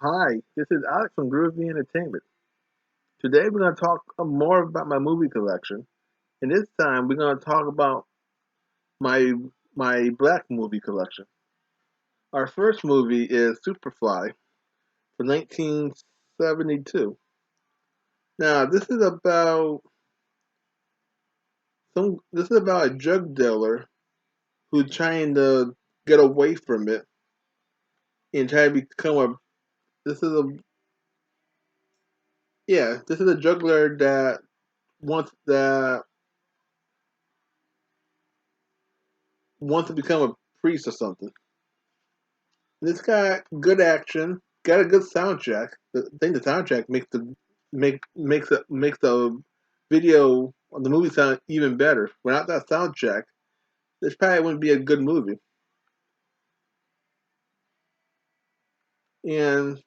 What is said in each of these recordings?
Hi, this is Alex from Groovy Entertainment. Today we're going to talk more about my movie collection, and this time we're going to talk about my my black movie collection. Our first movie is Superfly from 1972. Now this is about a drug dealer who's trying to get away from it and try to become a this is a this is a drug dealer that wants to become a priest or something. This got good action, got a good soundtrack. I think the soundtrack makes the video of the movie sound even better. Without that soundtrack, this probably wouldn't be a good movie. And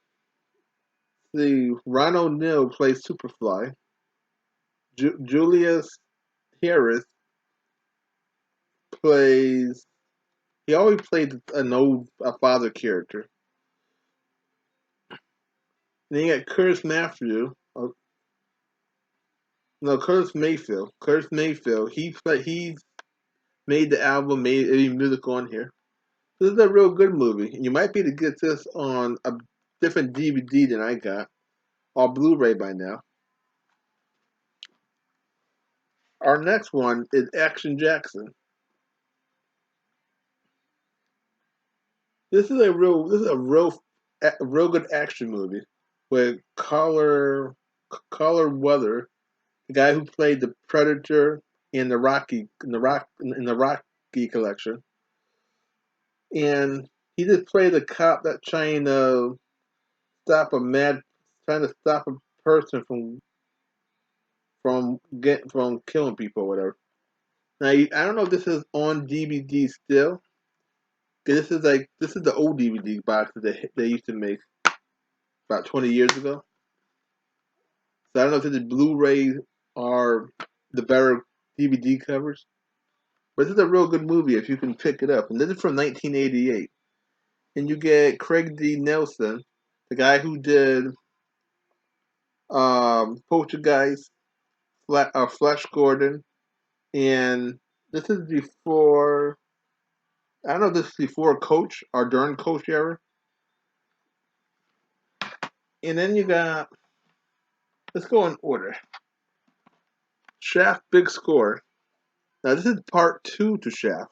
the Ron O'Neill plays Superfly. Julius Harris plays. He always played a father character. And then you got Curtis Matthew. No, Curtis Mayfield. Curtis Mayfield. He made the album, made any music on here. This is a real good movie, and you might be able to get this on a different DVD than I got, or Blu-ray by now. Our next one is Action Jackson. This is a real good action movie with Collar Weather, the guy who played the Predator in the Rocky collection, and he just played a cop that trying to stop a person from killing people or whatever. Now I don't know if this is on DVD still. 'Cause this is the old DVD box that they used to make about 20 years ago. So I don't know if this is Blu-ray or the better DVD covers. But this is a real good movie if you can pick it up. And this is from 1988. And you get Craig D. Nelson, the guy who did Poltergeist, Flash Gordon, and this is before. I don't know if this is before Coach or during Coach era. And then you got. Let's go in order. Shaft Big Score. Now this is part two to Shaft,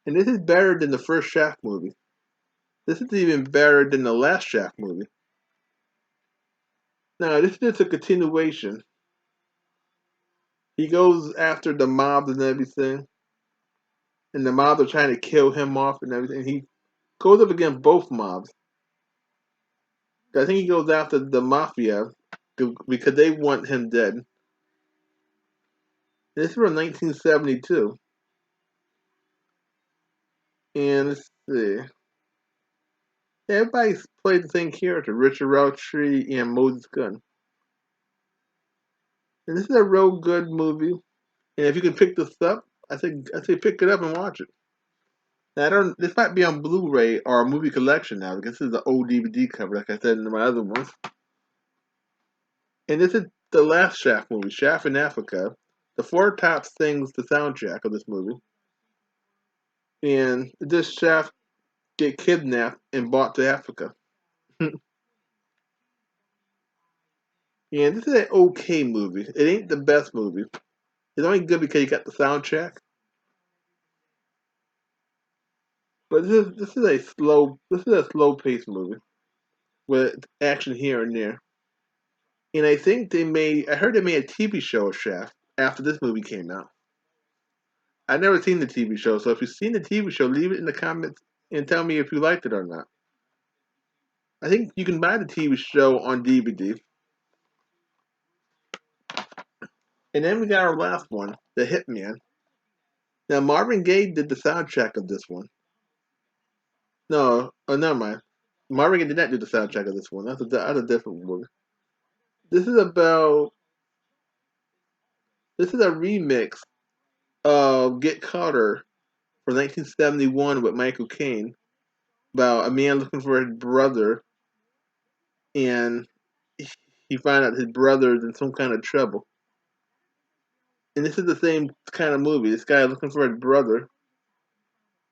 and this is better than the first Shaft movie. This is even better than the last Shaft movie. Now this is just a continuation. He goes after the mob and everything, and the mob are trying to kill him off and everything. He goes up against both mobs. I think he goes after the mafia because they want him dead. This is from 1972, and let's see. Everybody played the same character: Richard Roundtree and Moses Gunn. And this is a real good movie. And if you can pick this up, I say pick it up and watch it. Now, I don't. This might be on Blu-ray or a movie collection now because this is the old DVD cover, like I said in my other ones. And this is the last Shaft movie, Shaft in Africa. The Four Tops sings the soundtrack of this movie, and this Shaft get kidnapped and brought to Africa. And this is an okay movie. It ain't the best movie. It's only good because you got the soundtrack. But this is a slow paced movie with action here and there. And I heard they made a TV show of Shaft after this movie came out. I've never seen the TV show, so if you've seen the TV show, leave it in the comments and tell me if you liked it or not. I think you can buy the TV show on DVD. And then we got our last one, The Hitman. Now Marvin Gaye did the soundtrack of this one. No, oh never mind. Marvin Gaye did not do the soundtrack of this one. That's a different movie. This is about this is a remix of Get Carter from 1971 with Michael Caine about a man looking for his brother and he found out his brother's in some kind of trouble. And this is the same kind of movie. This guy is looking for his brother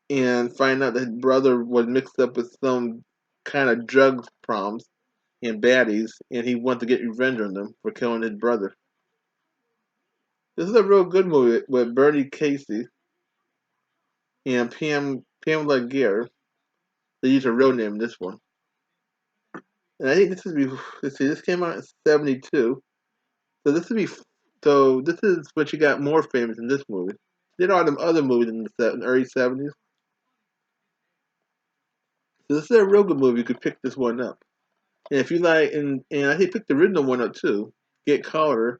and find out that his brother was mixed up with some kind of drugs problems and baddies, and he wants to get revenge on them for killing his brother. This is a real good movie with Bernie Casey and Pamela Gear. They use her real name in this one. And I think this is let's see, this came out in '72. So this would be so this is what you got more famous in this movie. Did all them other movies in the early '70s. So this is a real good movie. You could pick this one up. And if you like, and I think pick the original one up too. Get Carter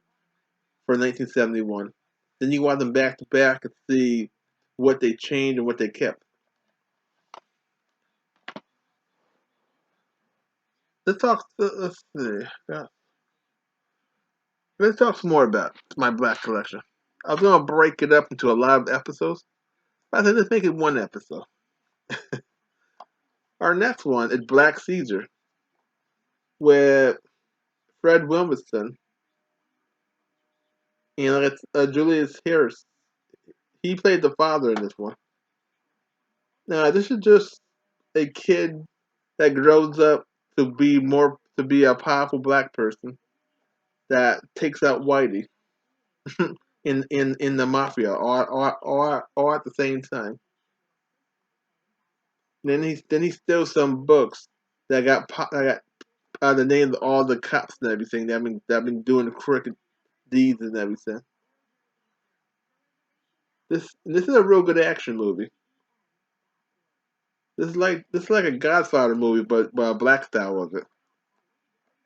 for 1971. Then you watch them back to back and see what they changed and what they kept. Let's talk. Let's see. Yeah. Let's talk some more about my black collection. I was gonna break it up into a lot of episodes. But I said let's make it one episode. Our next one is Black Caesar, with Fred Wilmington and Julius Harris. He played the father in this one. Now this is just a kid that grows up to be a powerful black person that takes out Whitey in the mafia all at the same time. Then he steals some books that got the names of all the cops and everything that been doing the crooked deeds and everything. This is a real good action movie. This is like a Godfather movie, but a black style of it.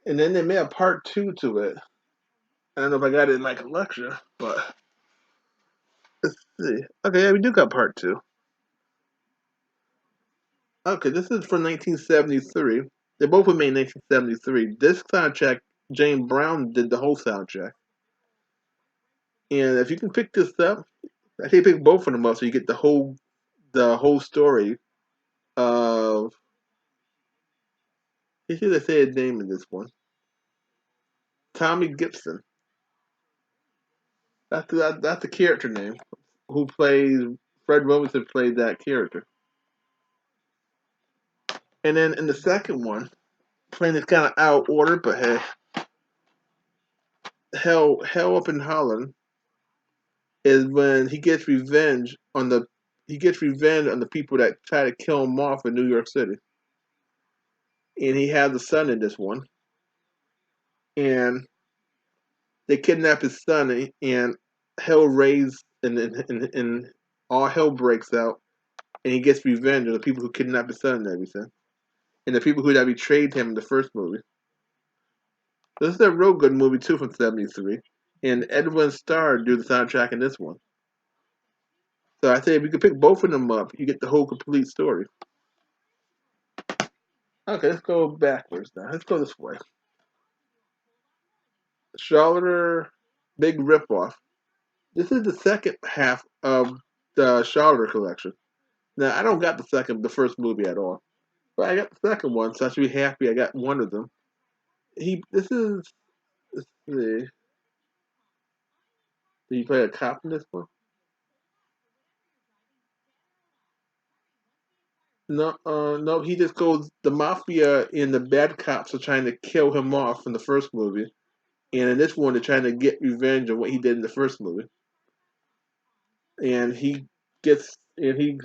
And then they made a part two to it. I don't know if I got it in my collection, but let's see. Okay, yeah, we do got part two. Okay, this is from 1973. They both were made in 1973. This soundtrack, James Brown did the whole soundtrack. And if you can pick this up, I think pick both of them up so you get the whole story of. You should have said his name in this one. Tommy Gibson. That's the character name. Who plays Fred Wilmington played that character. And then in the second one, playing this kind of out of order, but hey, hell up in Holland is when he gets revenge on the people that try to kill him off in New York City. And he has a son in this one. And they kidnap his son and hell raised and all hell breaks out and he gets revenge on the people who kidnapped his son and everything. And the people who that betrayed him in the first movie. This is a real good movie too from '73. And Edwin Starr do the soundtrack in this one. So I say if you could pick both of them up, you get the whole complete story. Okay, let's go backwards now. Let's go this way. Charlotte, Big Ripoff. This is the second half of the Charlotte collection. Now I don't got the first movie at all, but I got the second one, so I should be happy I got one of them. This is. Let's see. Did he play a cop in this one? No, no. He just goes. The mafia and the bad cops are trying to kill him off in the first movie, and in this one, they're trying to get revenge on what he did in the first movie. And he gets and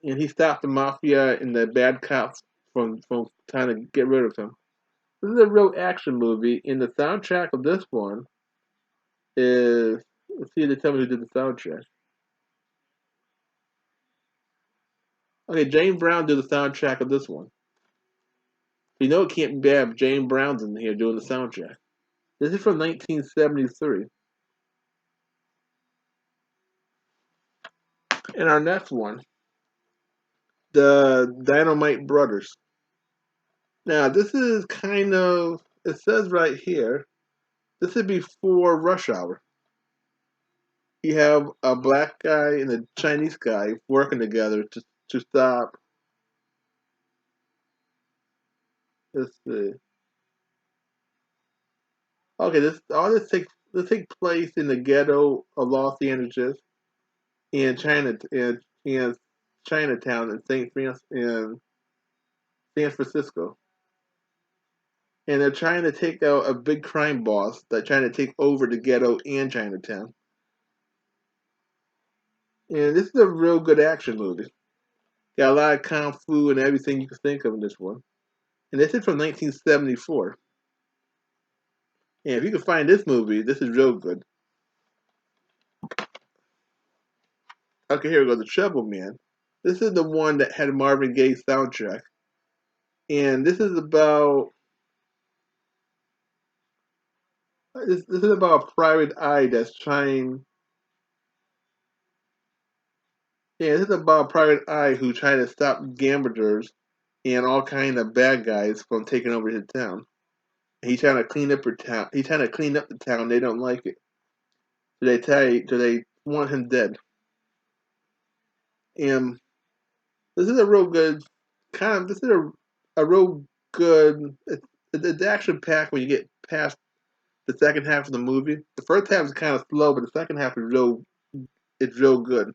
he stopped the mafia and the bad cops from trying to get rid of him. This is a real action movie, and the soundtrack of this one is. Let's see, they tell me who did the soundtrack. Okay, James Brown did the soundtrack of this one. You know it can't be bad. James Brown's in here doing the soundtrack. This is from 1973. And our next one, the Dynamite Brothers. Now, this is kind of, it says right here, this is before Rush Hour. You have a black guy and a Chinese guy working together to stop. Let's see. Okay, this take place in the ghetto of Los Angeles in in Chinatown in San Francisco, and they're trying to take out a big crime boss that's trying to take over the ghetto and Chinatown. And this is a real good action movie. Got a lot of kung fu and everything you can think of in this one. And this is from 1974. And if you can find this movie, this is real good. Okay, here we go. The Trouble Man. This is the one that had a Marvin Gaye soundtrack. And this is about a private eye that's trying. Yeah, this is about a private eye who trying to stop gamblers and all kind of bad guys from taking over his town. And he's trying to clean up her town. He's trying to clean up the town. They don't like it. So they want him dead. And this is a real good kind of. This is a real good. It's action packed when you get past the second half of the movie. The first half is kind of slow, but the second half is real. It's real good.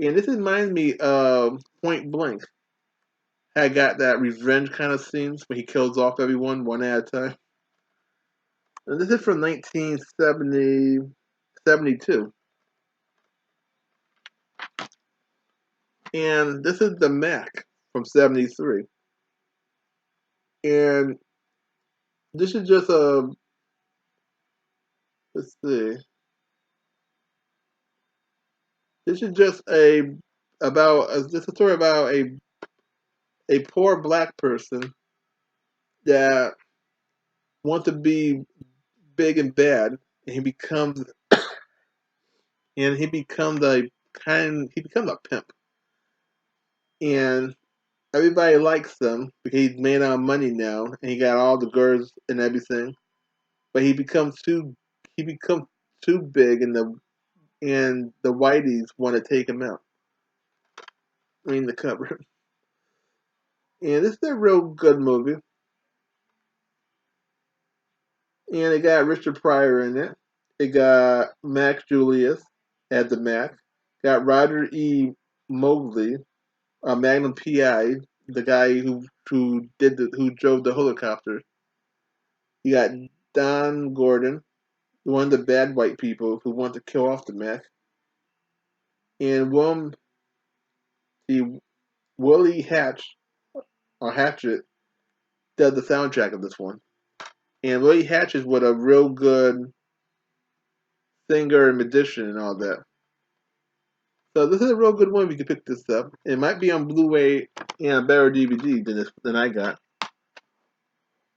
And this reminds me of Point Blank. I got that revenge kind of scenes where he kills off everyone one at a time. And this is from 1972. And this is the Mac from 73. And this is just a, let's see, this is just this is a story about a poor black person that wants to be big and bad, and he becomes he becomes a pimp, and everybody likes him because he's made out of money now, and he got all the girls and everything. But he becomes too big, and the whiteys want to take him out. I mean the cover. And this is a real good movie, and it got Richard Pryor in it. It got Max Julius as the Mac. Got Roger E. Mosley, Magnum PI, the guy who drove the helicopter. You got Don Gordon, one of the bad white people who want to kill off the Mac, and the Willie Hatchet does the soundtrack of this one. And Willie Hatchet was a real good singer and magician and all that. So this is a real good one if you can pick this up. It might be on Blu-ray and a better DVD than I got.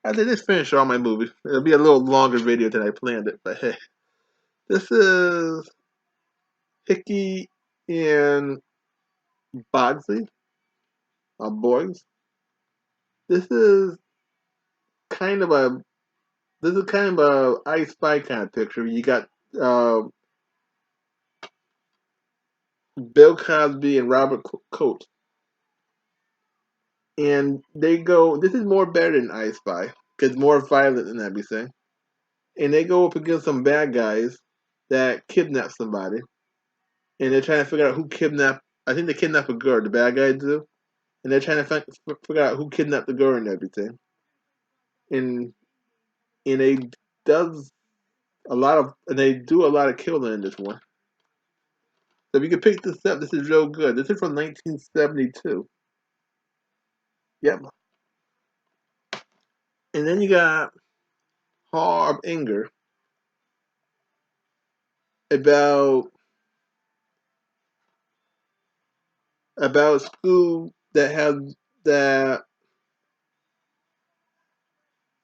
I did just finish all my movies. It'll be a little longer video than I planned it, but hey. This is Hickey and Bogsley Boys. This is kind of a I Spy kind of picture. You got uh, Bill Cosby and Robert Coates, and they go. This is more better than I Spy because more violent than everything. And they go up against some bad guys that kidnap somebody, and they're trying to figure out who kidnapped. I think they kidnap a girl. The bad guys do, and they're trying to figure out who kidnapped the girl and everything. And they does and they do a lot of killing in this one. So if you can pick this up, this is real good. This is from 1972. Yep. And then you got Harb Inger about a school that has that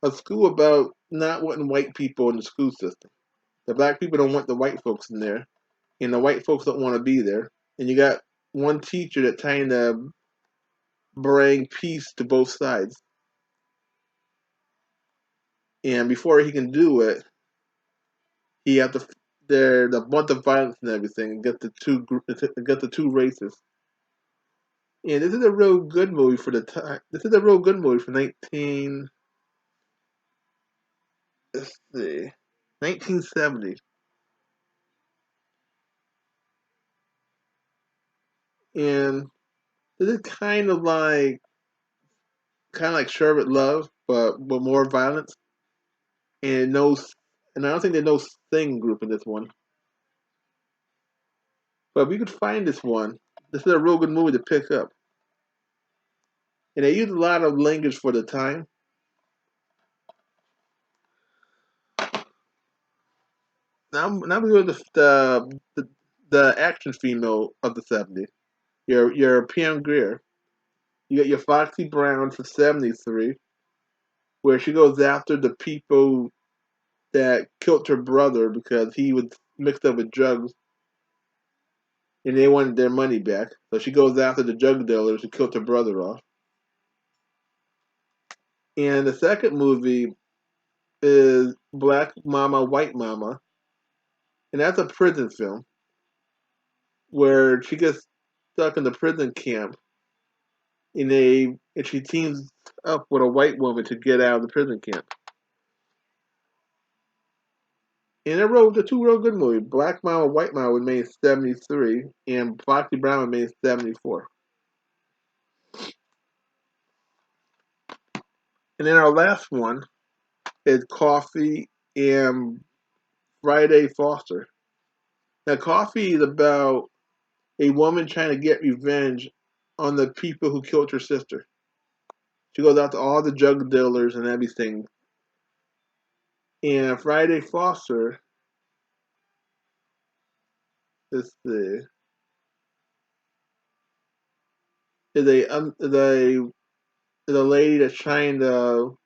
a school about not wanting white people in the school system. The black people don't want the white folks in there, and the white folks don't want to be there. And you got one teacher that's trying to bring peace to both sides. And before he can do it, he have to the bunch of violence and everything and get the two races. And this is a real good movie for the time. This is a real good movie for 19. Let's see, 1970. And this is kind of like Sherbet Love, but with more violence. And no, and I don't think there's no sing group in this one. But we could find this one. This is a real good movie to pick up. And they use a lot of language for the time. Now we go to the action female of the 70s. Your Pam Grier. You got your Foxy Brown from 73, where she goes after the people that killed her brother because he was mixed up with drugs and they wanted their money back. So she goes after the drug dealers who killed her brother off. And the second movie is Black Mama, White Mama, and that's a prison film where she gets stuck in the prison camp and she teams up with a white woman to get out of the prison camp. And they wrote the two real good movies. Black Mama, White Mama was made in 73, and Foxy Brown was made in 74. And then our last one is Coffee and Friday Foster. Now, Coffee is about a woman trying to get revenge on the people who killed her sister. She goes out to all the drug dealers and everything. And Friday Foster is the lady that's trying to.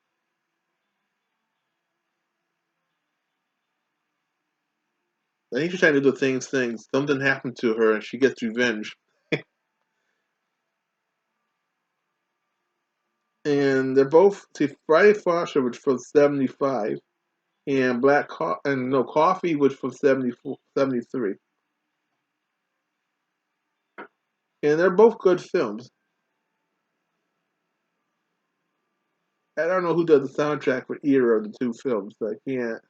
I think she's trying to do the same thing. Something happened to her, and she gets revenge. And they're both. See, Friday Foster was from 75, and Coffee was from 73. And they're both good films. I don't know who does the soundtrack for either of the two films, so I can't.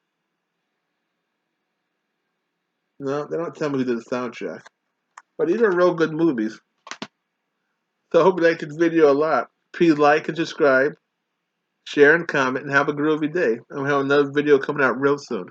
No, they don't tell me who did the soundtrack. But these are real good movies. So I hope you liked this video a lot. Please like and subscribe, share and comment, and have a groovy day. And we'll have another video coming out real soon.